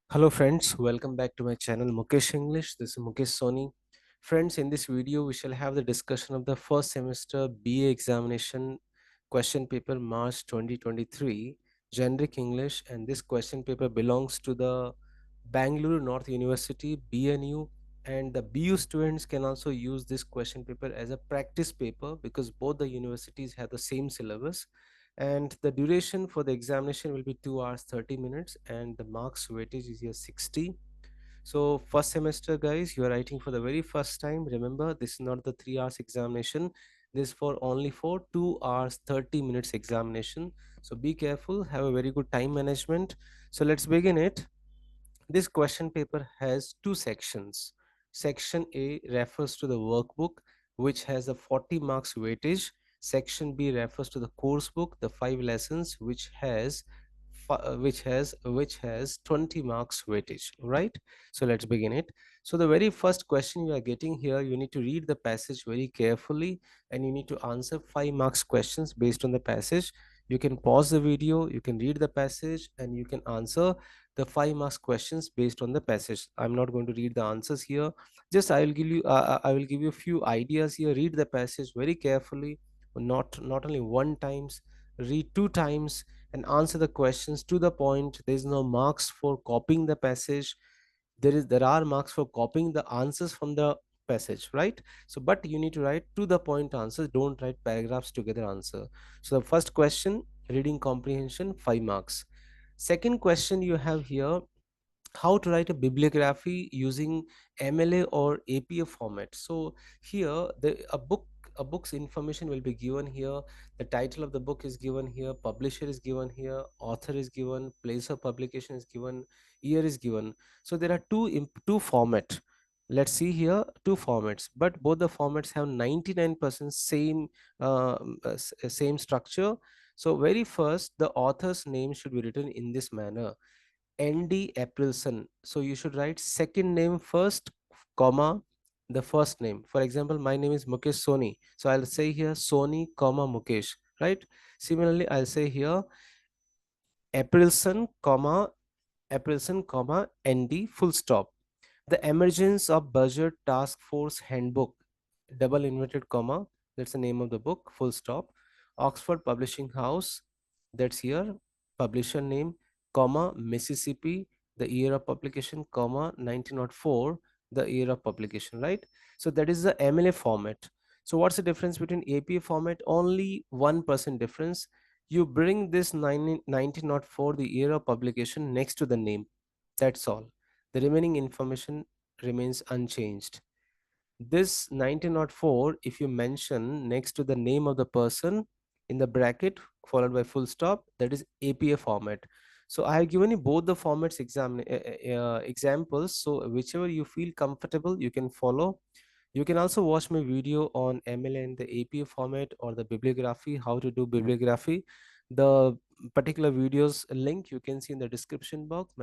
Hello friends, welcome back to my channel Mukesh English. This is Mukesh Soni. Friends, in this video we shall have the discussion of the first semester BA examination question paper March 2023 generic English, and this question paper belongs to the Bangalore North University BNU, and the BU students can also use this question paper as a practice paper because both the universities have the same syllabus, and the duration for the examination will be 2 hours 30 minutes, and the marks weightage is here 60. So first semester guys, you are writing for the very first time. Remember, this is not the 3 hours examination. This is for only for 2 hours 30 minutes examination. So be careful, have a very good time management. So let's begin it. This question paper has two sections. Section A refers to the workbook, which has a 40 marks weightage. Section B refers to the course book, the 5 lessons, which has 20 marks weightage. Right? So let's begin it. So the very first question you are getting here, you need to read the passage very carefully, and you need to answer 5 marks questions based on the passage. You can pause the video, you can read the passage, and you can answer the 5 marks questions based on the passage. I'm not going to read the answers here. Just I will give you a few ideas here. Read the passage very carefully, not only one times, read 2 times, and answer the questions to the point. There is no marks for copying the passage. There are marks for copying the answers from the passage, right? So but you need to write to the point answers, don't write paragraphs together answer. So the first question, reading comprehension, 5 marks. Second question you have here, how to write a bibliography using MLA or APA format. So here a book's information will be given here. The title of the book is given here, publisher is given here, author is given, place of publication is given, year is given. So there are two format. Let's see here, two formats, but both the formats have 99% same structure. So very first, the author's name should be written in this manner: ND Aprilson. So you should write second name first, comma, the first name. For example, my name is Mukesh Soni. So I'll say here Soni, comma, Mukesh, right? Similarly, I'll say here Aprilson, comma, ND, full stop. The emergence of budget task force handbook, double inverted comma, that's the name of the book, full stop. Oxford Publishing House, that's here, publisher name, comma, Mississippi, the year of publication, comma, 1904, the year of publication, right? So that is the MLA format. So what's the difference between APA format? Only 1% difference. You bring this 1904, the year of publication, next to the name. That's all. The remaining information remains unchanged. This 1904, if you mention next to the name of the person in the bracket followed by full stop, that is APA format. So I have given you both the formats examples. So whichever you feel comfortable, you can follow. You can also watch my video on ML and the APA format or the bibliography, how to do bibliography. The particular videos link you can see in the description box.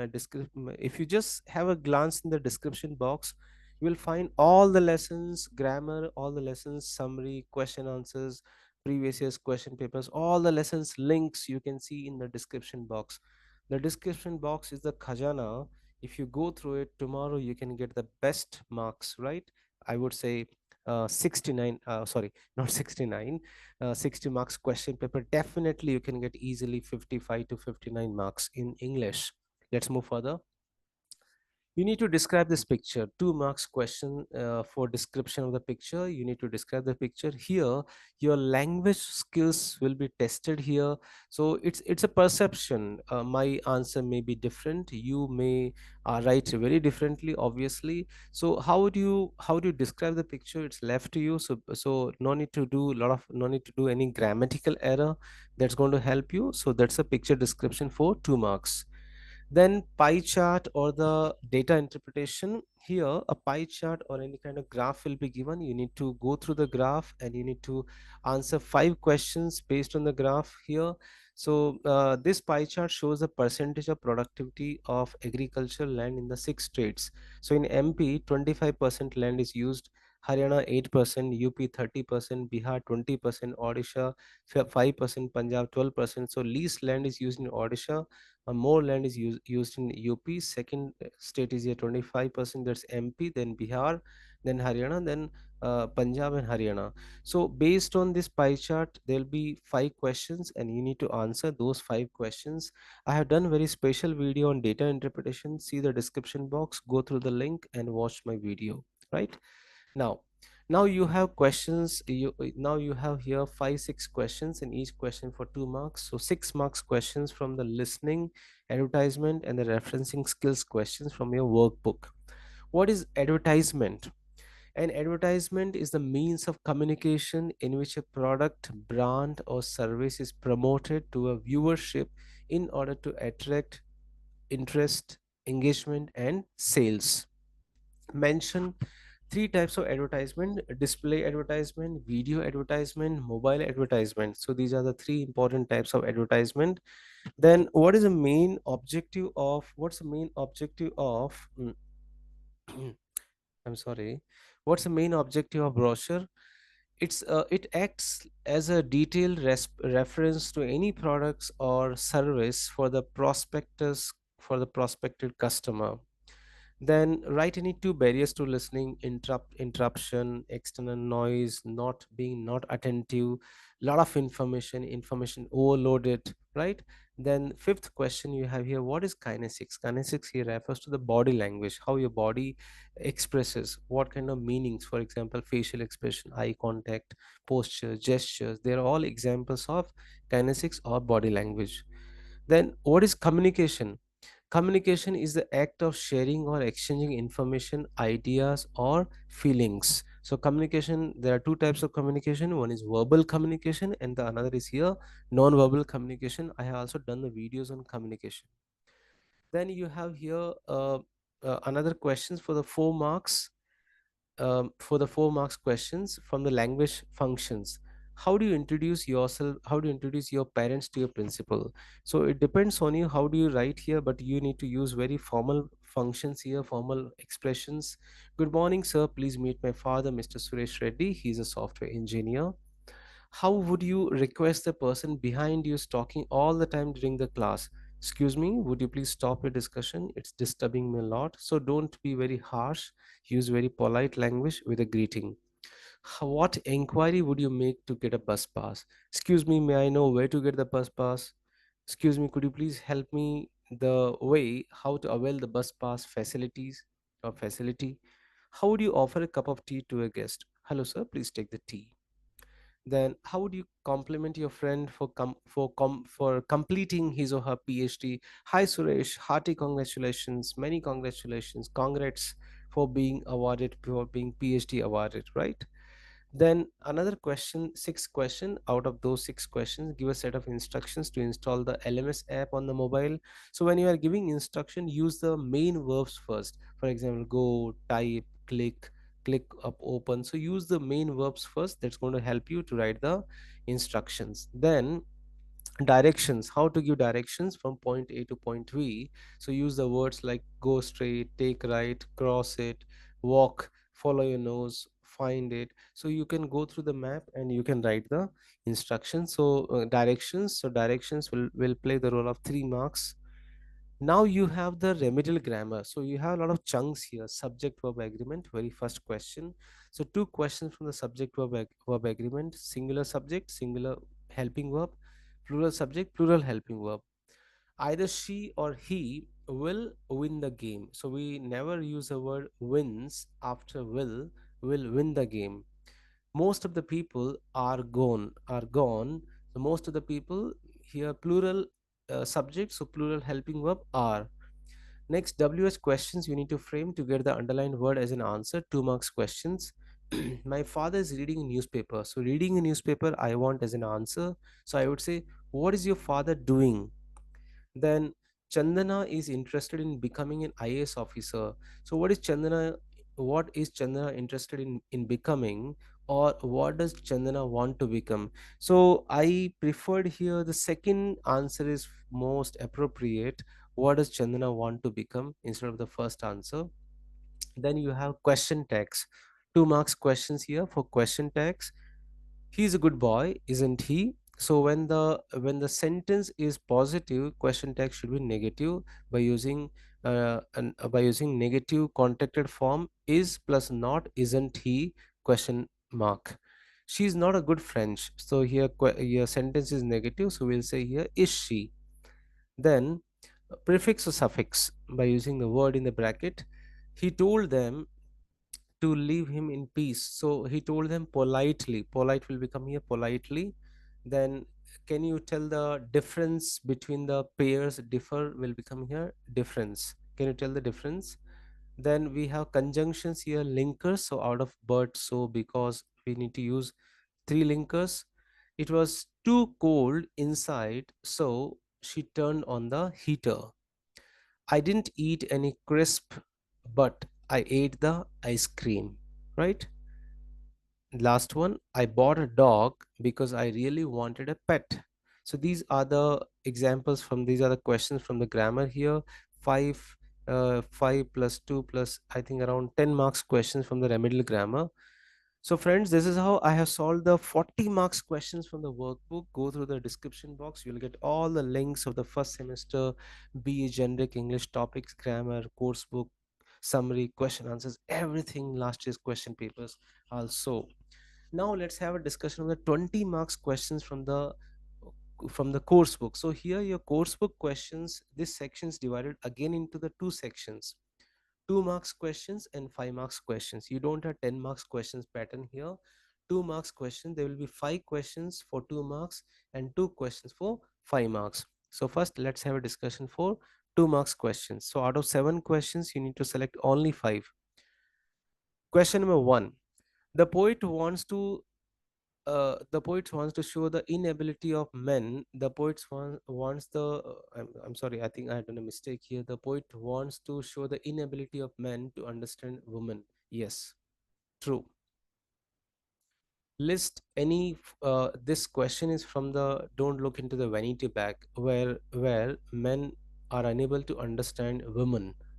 If you just have a glance in the description box, you will find all the lessons, grammar, all the lessons, summary, question answers, previous year's question papers, all the lessons links you can see in the description box. The description box is the khajana. If you go through it tomorrow, you can get the best marks, right? I would say 69, sorry, not 69, 60 marks question paper. Definitely you can get easily 55 to 59 marks in English. Let's move further. You need to describe this picture. 2 marks question for description of the picture. You need to describe the picture. Here your language skills will be tested here. So it's a perception. My answer may be different, you may write very differently, obviously. So how do you describe the picture? It's left to you. So no need to do any grammatical error. That's going to help you. So that's a picture description for 2 marks. Then pie chart or the data interpretation. Here a pie chart or any kind of graph will be given. You need to go through the graph and you need to answer 5 questions based on the graph here. So this pie chart shows the percentage of productivity of agricultural land in the 6 states. So in MP 25% land is used, Haryana 8%, UP 30%, Bihar 20%, Odisha 5%, Punjab 12%. So least land is used in Odisha, more land is used in UP. Second state is here 25%, that's MP, then Bihar, then Haryana, then Punjab and Haryana. So based on this pie chart, there'll be 5 questions and you need to answer those 5 questions. I have done very special video on data interpretation. See the description box, go through the link and watch my video, right? Now, now you have questions. Now you have here 5 6 questions, and each question for 2 marks. So 6 marks questions from the listening, advertisement, and the referencing skills questions from your workbook. What is advertisement? An advertisement is the means of communication in which a product, brand, or service is promoted to a viewership in order to attract interest, engagement, and sales. Mention 3 types of advertisement: display advertisement, video advertisement, mobile advertisement. So these are the 3 important types of advertisement. Then what is the main objective of what's the main objective of I'm sorry, what's the main objective of brochure? It acts as a detailed reference to any products or service for the prospectus, for the prospective customer. Then write any 2 barriers to listening: interruption, external noise, not attentive, lot of information overloaded, right? Then fifth question you have here: what is kinesics? Kinesics here refers to the body language, how your body expresses, what kind of meanings. For example, facial expression, eye contact, posture, gestures, they're all examples of kinesics or body language. Then what is communication? Communication is the act of sharing or exchanging information, ideas, or feelings. So, communication, there are 2 types of communication. One is verbal communication, and the another is here non-verbal communication. I have also done the videos on communication. Then you have here another questions for the 4 marks. For the 4 marks questions from the language functions: how do you introduce yourself, how do you introduce your parents to your principal? So it depends on you how do you write here, but you need to use very formal functions here, formal expressions. Good morning sir, please meet my father, Mr. Suresh Reddy, he's a software engineer. How would you request the person behind you is talking all the time during the class? Excuse me, would you please stop your discussion? It's disturbing me a lot. So don't be very harsh. Use very polite language with a greeting. What inquiry would you make to get a bus pass? Excuse me, may I know where to get the bus pass? Excuse me, could you please help me the way how to avail the bus pass facilities or facility? How would you offer a cup of tea to a guest? Hello, sir, please take the tea. Then how would you compliment your friend for for completing his or her PhD? Hi Suresh, hearty congratulations, many congratulations, congrats for being awarded, for being PhD awarded, right? Then another question, sixth question. Out of those 6 questions, give a set of instructions to install the LMS app on the mobile. So when you are giving instruction, use the main verbs first. For example, go, type, click up, open. So use the main verbs first. That's going to help you to write the instructions. Then directions, how to give directions from point A to point B. So use the words like go straight, take right, cross it, walk, follow your nose, find it. So you can go through the map and you can write the instructions. So directions, so directions will play the role of 3 marks. Now you have the remedial grammar. So you have a lot of chunks here: subject verb agreement, very first question. So 2 questions from the subject verb agreement: singular subject, singular helping verb, plural subject, plural helping verb. Either she or he will win the game. So we never use the word wins after will win the game. Most of the people are gone. So most of the people here, plural subject, so plural helping verb are. Next, WH questions you need to frame to get the underlined word as an answer. 2 marks questions. My father is reading a newspaper. So reading a newspaper I want as an answer. So I would say, what is your father doing? Then Chandana is interested in becoming an IAS officer. So what is Chandana interested in becoming, or what does Chandana want to become? So I preferred here the second answer is most appropriate. What does Chandana want to become instead of the first answer? Then you have question tags. 2 marks questions here for question tags. He's a good boy, isn't he? So when the sentence is positive, question tag should be negative by using by using negative contracted form. Is plus not, isn't he, question mark. She's not a good friend, so here here sentence is negative, so we'll say here is she. Then prefix or suffix by using the word in the bracket. He told them to leave him in peace, so he told them politely. Polite will become here politely. Then can you tell the difference between the pairs? Differ will become here difference. Can you tell the difference? Then we have conjunctions here, linkers. So out of but, so, because, we need to use 3 linkers. It was too cold inside, so she turned on the heater. I didn't eat any crisp, but I ate the ice cream, right? Last one, I bought a dog because I really wanted a pet. So these are the examples from, these are the questions from the grammar here. 5 5 plus 2 plus, I think, around 10 marks questions from the remedial grammar. So friends, this is how I have solved the 40 marks questions from the workbook. Go through the description box. You'll get all the links of the first semester BA generic English topics, grammar, course book, summary, question answers, everything, last year's question papers also. Now let's have a discussion of the 20 marks questions from the course book. So here your course book questions, this section is divided again into the two sections: 2 marks questions and 5 marks questions. You don't have 10 marks questions pattern here. 2 marks question, there will be 5 questions for 2 marks and 2 questions for 5 marks. So first let's have a discussion for 2 marks questions. So out of 7 questions you need to select only 5. Question number 1, the poet wants to show the inability of men. The wants the I'm sorry, I think I had done a mistake here. The poet wants to show the inability of men to understand women. Yes, true. List any this question is from the don't look into the vanity bag, where men are unable to understand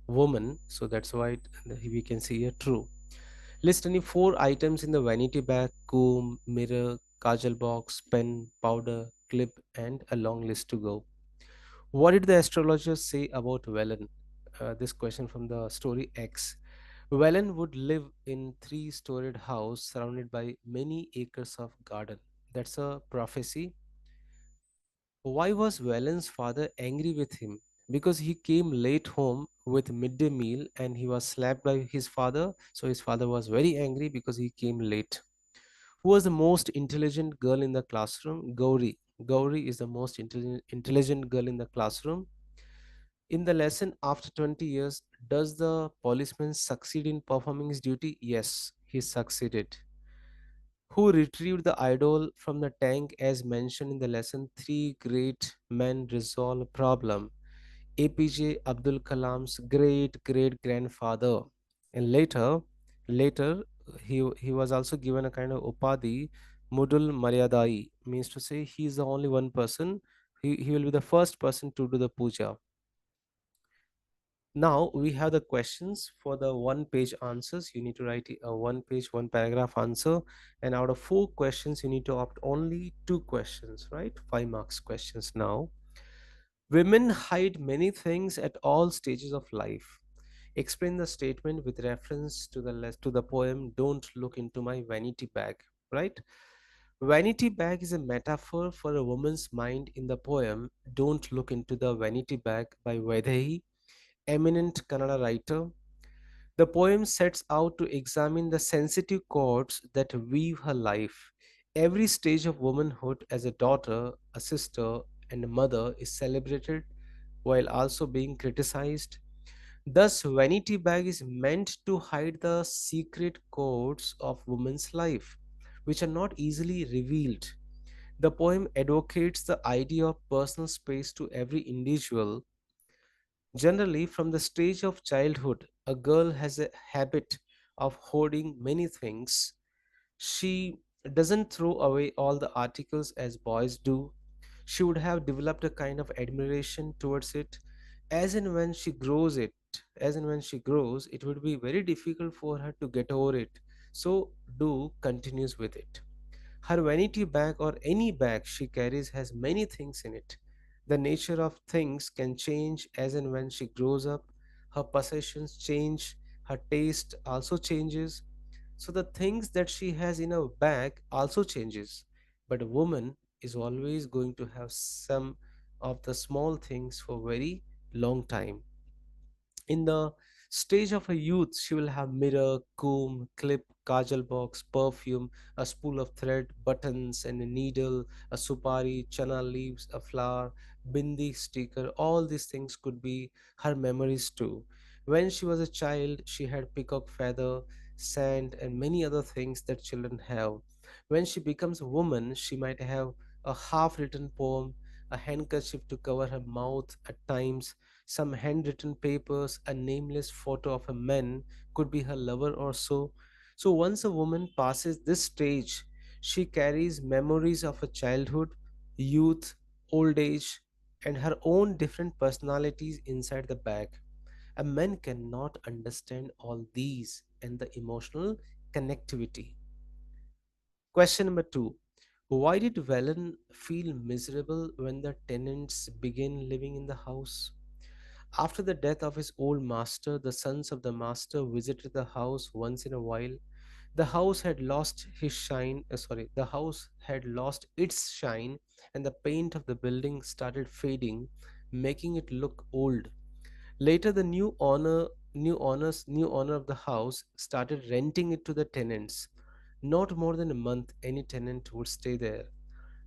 woman, so that's why we can see here true. List any 4 items in the vanity bag: comb, mirror, kajal box, pen, powder, clip, and a long list to go. What did the astrologers say about Velen? This question from the story X. Velen would live in 3-storied house surrounded by many acres of garden. That's a prophecy. Why was Velen's father angry with him? Because he came late home with midday meal and he was slapped by his father. So his father was very angry because he came late. Who was the most intelligent girl in the classroom? Gauri. Gauri is the most intelligent girl in the classroom. In the lesson, after 20 years, does the policeman succeed in performing his duty? Yes, he succeeded. Who retrieved the idol from the tank as mentioned in the lesson? 3 great men resolve a problem. APJ Abdul Kalam's great great grandfather. And later he was also given a kind of upadhi, Mudul Maryadai, means to say he is the only one person. He will be the first person to do the puja. Now we have the questions for the 1 page answers. You need to write a 1 page, 1 paragraph answer. And out of 4 questions, you need to opt only 2 questions, right? 5 marks questions now. Women hide many things at all stages of life. Explain the statement with reference to the poem Don't Look Into My Vanity Bag, right? Vanity bag is a metaphor for a woman's mind in the poem Don't Look Into the Vanity Bag by Vaidehi, eminent Kannada writer. The poem sets out to examine the sensitive chords that weave her life. Every stage of womanhood as a daughter, a sister, and a mother is celebrated while also being criticized. Thus, Vanity Bag is meant to hide the secret chords of woman's life, which are not easily revealed. The poem advocates the idea of personal space to every individual. Generally, from the stage of childhood, a girl has a habit of hoarding many things. She doesn't throw away all the articles as boys do. She would have developed a kind of admiration towards it. As and when she grows, it would be very difficult for her to get over it. So do continues with it. Her vanity bag or any bag she carries has many things in it. The nature of things can change as and when she grows up. Her possessions change, her taste also changes. So the things that she has in her bag also changes. But a woman is always going to have some of the small things for very long time. In the stage of her youth, she will have mirror, comb, clip, kajal box, perfume, a spool of thread, buttons, and a needle, a supari, chana leaves, a flower, bindi sticker. All these things could be her memories too. When she was a child, she had peacock feather, sand, and many other things that children have. When she becomes a woman, she might have a half written poem, a handkerchief to cover her mouth at times, some handwritten papers, a nameless photo of a man, could be her lover or so. So once a woman passes this stage, she carries memories of her childhood, youth, old age, and her own different personalities inside the bag. A man cannot understand all these and the emotional connectivity. Question number two. Why did Valen feel miserable when the tenants began living in the house? After the death of his old master, the sons of the master visited the house once in a while. The house had lost its shine, and the paint of the building started fading, making it look old. Later, the new owner of the house started renting it to the tenants. Not more than a month, any tenant would stay there.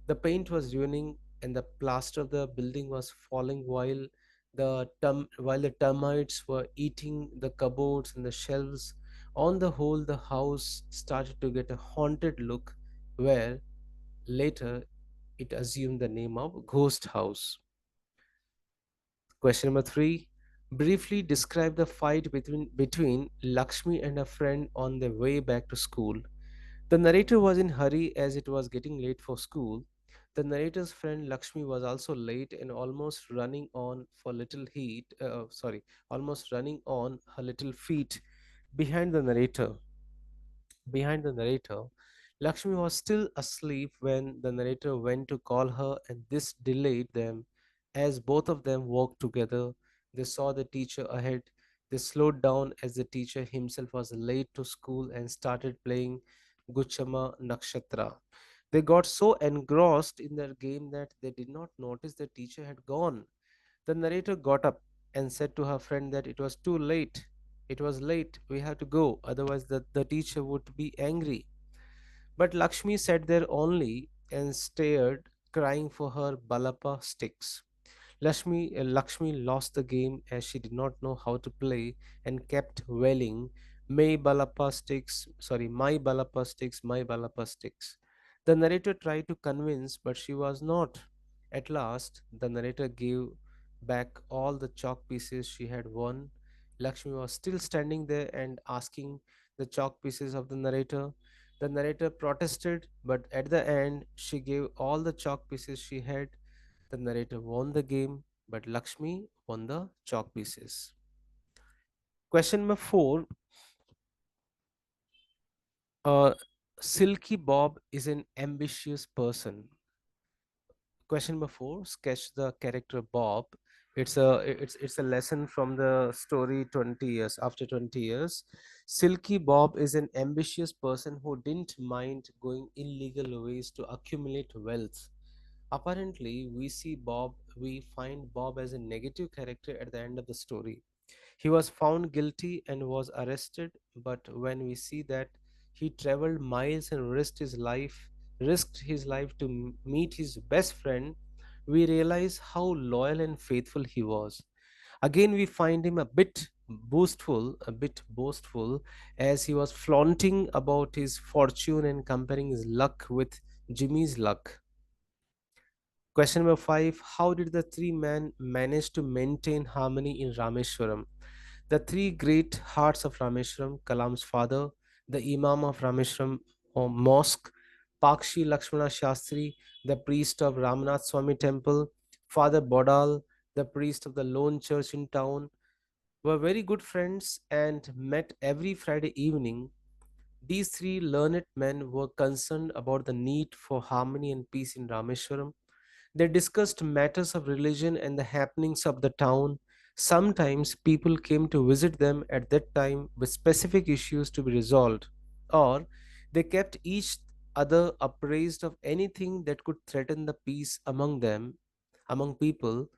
The paint was ruining, and the plaster of the building was falling while the termites were eating the cupboards and the shelves. On the whole, the house started to get a haunted look, where later it assumed the name of Ghost House. Question number three. Briefly describe the fight between Lakshmi and a friend on their way back to school. The narrator was in hurry as it was getting late for school. The narrator's friend Lakshmi was also late and almost running on her little feet behind the narrator. Behind the narrator, Lakshmi was still asleep when the narrator went to call her, and this delayed them. As both of them walked together, they saw the teacher ahead. They slowed down as the teacher himself was late to school and started playing Guchama Nakshatra. They got so engrossed in their game that they did not notice the teacher had gone. The narrator got up and said to her friend that it was too late. It was late, we have to go, otherwise the teacher would be angry. But Lakshmi sat there only and stared, crying for her balapa sticks. Lakshmi lost the game as she did not know how to play and kept wailing, my balapa sticks, my balapa sticks. The narrator tried to convince, but she was not. At last, the narrator gave back all the chalk pieces she had won. Lakshmi was still standing there and asking the chalk pieces of the narrator. The narrator protested, but at the end, she gave all the chalk pieces she had. The narrator won the game, but Lakshmi won the chalk pieces. Question number four. Uh, Silky Bob is an ambitious person. Question number four. Sketch the character Bob. It's a lesson from the story 20 years. After 20 years, Silky Bob is an ambitious person who didn't mind going illegal ways to accumulate wealth. Apparently, we find Bob as a negative character at the end of the story. He was found guilty and was arrested, but when we see that he traveled miles and risked his life to meet his best friend, we realize how loyal and faithful he was. Again, we find him a bit boastful, as he was flaunting about his fortune and comparing his luck with Jimmy's luck. Question number five. How did the three men manage to maintain harmony in Rameshwaram? The three great hearts of Rameshwaram, Kalam's father, the Imam of Rameshwaram Mosque, Pakshi Lakshmana Shastri, the priest of Ramnath Swami Temple, Father Bodal, the priest of the lone church in town, were very good friends and met every Friday evening. These three learned men were concerned about the need for harmony and peace in Rameshwaram. They discussed matters of religion and the happenings of the town. Sometimes people came to visit them at that time with specific issues to be resolved, or they kept each other appraised of anything that could threaten the peace among them, among people.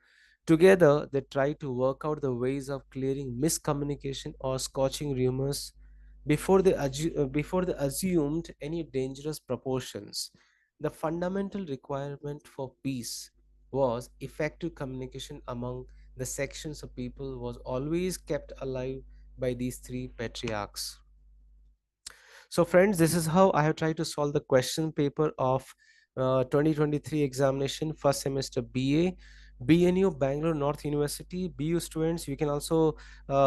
Together, they tried to work out the ways of clearing miscommunication or scorching rumors before they assumed any dangerous proportions. The fundamental requirement for peace was effective communication among the sections of people was always kept alive by these three patriarchs. So, friends, this is how I have tried to solve the question paper of 2023 examination, first semester BA. BNU Bangalore North University. BU students, you can also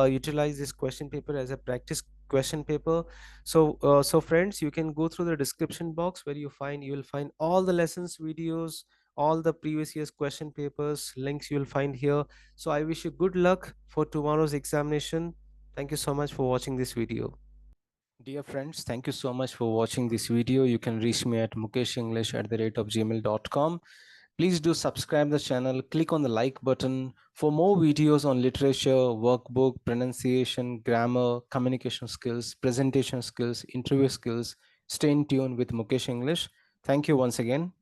utilize this question paper as a practice question paper. So friends, you can go through the description box where you will find all the lessons videos, all the previous year's question papers, links you will find here. So I wish you good luck for tomorrow's examination. Thank you so much for watching this video. Dear friends, thank you so much for watching this video. You can reach me at mukeshenglish@gmail.com. Please do subscribe the channel, click on the like button for more videos on literature, workbook, pronunciation, grammar, communication skills, presentation skills, interview skills. Stay in tune with Mukesh English. Thank you once again.